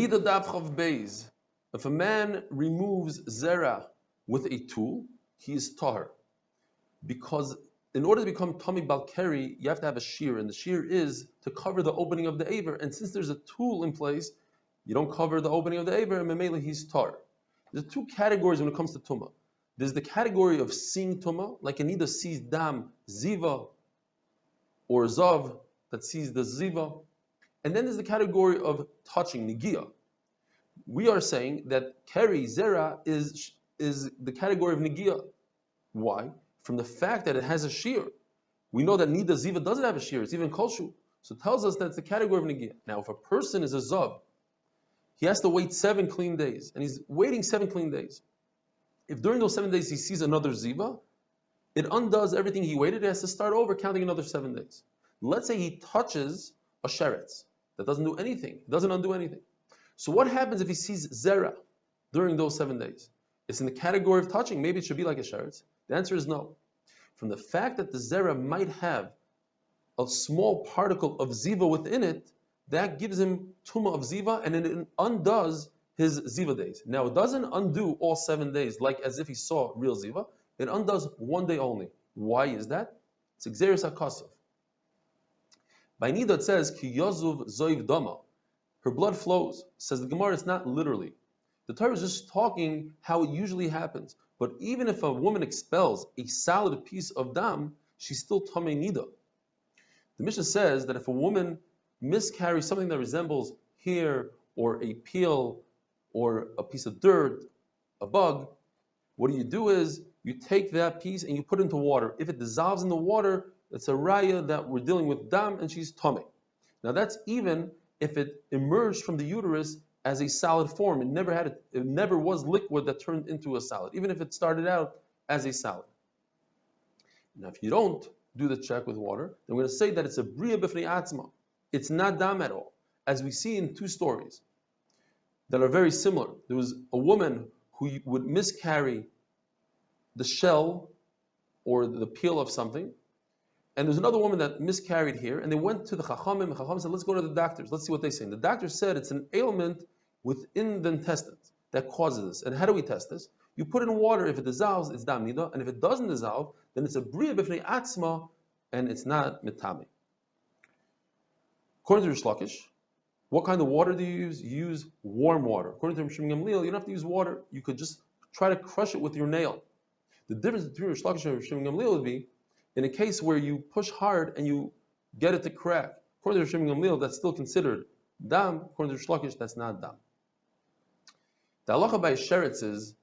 Niddah Daf Chav Beis. If a man removes zera with a tool, he is tahar. Because in order to become Tami Balkeri, you have to have a shear, and the shear is to cover the opening of the aver. And since there's a tool in place, you don't cover the opening of the aver, and Memele he's tar. There's two categories when it comes to Tumah. There's the category of seeing Tumah, like a Niddah sees Dam, Ziva, or Zav, that sees the Ziva. And then there's the category of touching, Nigia. We are saying that Keri, Zera, is the category of Nigia. Why? From the fact that it has a shear. We know that Niddah Ziva doesn't have a shear, it's even Kolshu. So it tells us that it's the category of Nigia. Now, if a person is a Zav, he has to wait 7 clean days, and he's waiting 7 clean days. If during those 7 days he sees another Ziva, it undoes everything he waited. He has to start over, counting another 7 days. Let's say he touches a sheretz. That doesn't do anything. It doesn't undo anything. So what happens if he sees zera during those 7 days? It's in the category of touching. Maybe it should be like a sheretz. The answer is no. From the fact that the zera might have a small particle of ziva within it, that gives him tumah of ziva, and it undoes his ziva days. Now, it doesn't undo all 7 days like as if he saw real ziva. It undoes 1 day only. Why is that? It's exeris hakasav. By Niddah it says, Ki yazuv zoiv dama. Her blood flows. Says the Gemara, it's not literally. The Torah is just talking how it usually happens. But even if a woman expels a solid piece of dam, she's still tamei niddah. The Mishnah says that if a woman miscarries something that resembles hair or a peel or a piece of dirt, a bug, what you do is you take that piece and you put it into water. If it dissolves in the water, it's a raya that we're dealing with dam, and she's tamei. Now that's even if it emerged from the uterus as a solid form. It never was liquid that turned into a solid, even if it started out as a solid. Now if you don't do the check with water, then we're going to say that it's a bria b'fnei atzma. It's not dam at all, as we see in 2 stories that are very similar. There was a woman who would miscarry the shell or the peel of something, and there's another woman that miscarried here, and they went to the Chachamim. The Chachamim said, let's go to the doctors. Let's see what they say. And the doctor said it's an ailment within the intestines that causes this. And how do we test this? You put it in water. If it dissolves, it's dam niddah. And if it doesn't dissolve, then it's a bria b'fnei atzma, and it's not mitame. According to Rish Lakish, what kind of water do you use? You use warm water. According to Rish Gamliel, you don't have to use water. You could just try to crush it with your nail. The difference between Rish Lakish and Rish Gamliel would be, in a case where you push hard and you get it to crack, according to Rish Gamliel, that's still considered dam. According to Rish Lakish, that's not dam. The halacha by sheretz is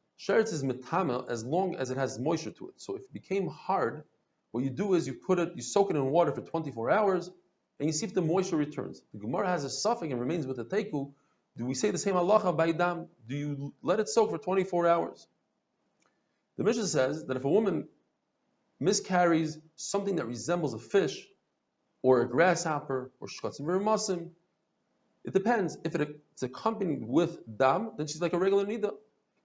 mitama as long as it has moisture to it. So if it became hard, what you do is you soak it in water for 24 hours, and you see if the moisture returns. The Gemara has a suffix and remains with the teiku. Do we say the same halacha by dam? Do you let it soak for 24 hours? The Mishnah says that if a woman miscarries something that resembles a fish, or a grasshopper, or shkatzim v'remasim, it depends. If it's accompanied with dam, then she's like a regular niddah.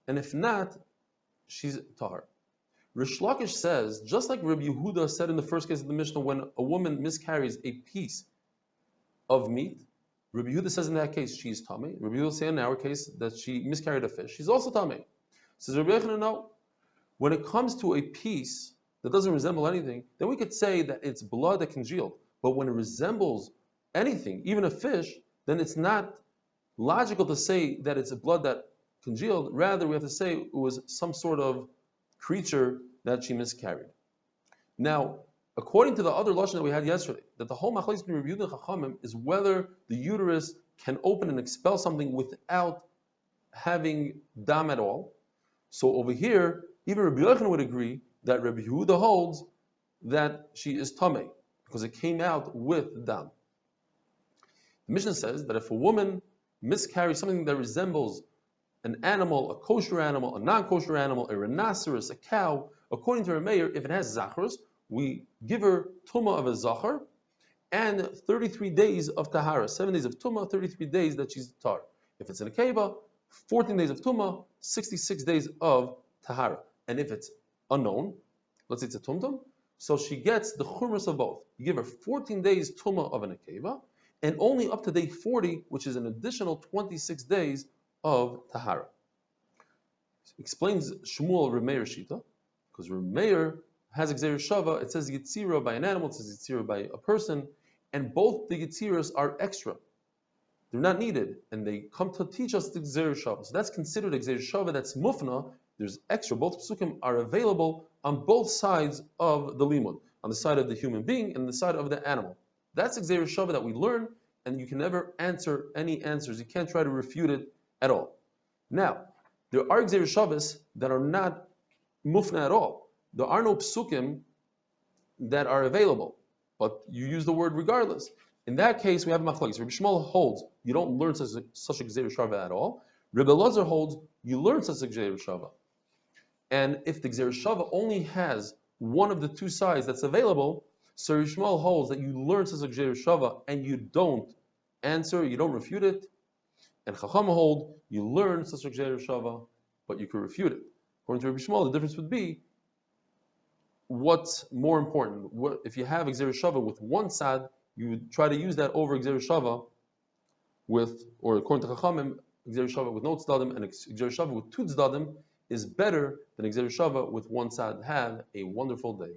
And if not, she's tahar. Rish Lakish says, just like Rabbi Yehuda said in the first case of the Mishnah, when a woman miscarries a piece of meat, Rabbi Yehuda says in that case she is tamei. Rabbi Yehuda says in our case that she miscarried a fish, she's also tamei. Says Rabbi Yochanan, no. When it comes to a piece that doesn't resemble anything, then we could say that it's blood that congealed. But when it resembles anything, even a fish, then it's not logical to say that it's a blood that congealed. Rather, we have to say it was some sort of creature that she miscarried. Now, according to the other lashon that we had yesterday, that the whole machlokes between Rabbi Yehuda and Chachamim is whether the uterus can open and expel something without having dam at all. So over here, even Rabbi Yochanan would agree that Rabbi Yehuda holds that she is tamei because it came out with dam. The Mishnah says that if a woman miscarries something that resembles an animal, a kosher animal, a non-kosher animal, a rhinoceros, a cow, according to Rameir, if it has zacharus, we give her tumah of a zachar and 33 days of tahara, 7 days of tumah, 33 days that she's tar. If it's in a keva, 14 days of tumah, 66 days of tahara. And if it's unknown, let's say it's a tumtum, so she gets the chumras of both. You give her 14 days tumah of an akeva, and only up to day 40, which is an additional 26 days of Tahara. Explains Shmuel Remeir Shita, because Remeir has a Gzeir Shava, it says Yitzira by an animal, it says Yitzira by a person, and both the Yitziras are extra. They're not needed, and they come to teach us the Gzeir Shava. So that's considered a Gzeir Shava that's mufna, there's extra. Both psukim are available on both sides of the limud, on the side of the human being and the side of the animal. That's a Gzeir Shava that we learn, and you can never answer any answers. You can't try to refute it at all. Now, there are Gzeir Shavas that are not mufna at all. There are no psukim that are available, but you use the word regardless. In that case, we have machlokes. Rabbi Shmuel holds you don't learn such a Gzeir Shava at all. Rabbi Elazar holds you learn such a Gzeir Shava. And if the Gzeir Shava only has one of the two sides that's available, so Rabbi Shmuel holds that you learn such a Gzeir Shava and you don't answer, you don't refute it. And Chacham hold you learn such a Gzeir Shava, but you can refute it. According to Rabbi Shmuel, the difference would be what's more important. If you have a Gzeir Shava with one sad, you would try to use that over Gzeir Shava with, or according to Chachamim, Gzeir Shava with no tzdadim and Gzeir Shava with two tzdadim is better than Gzeir Shava with one sad. Have a wonderful day.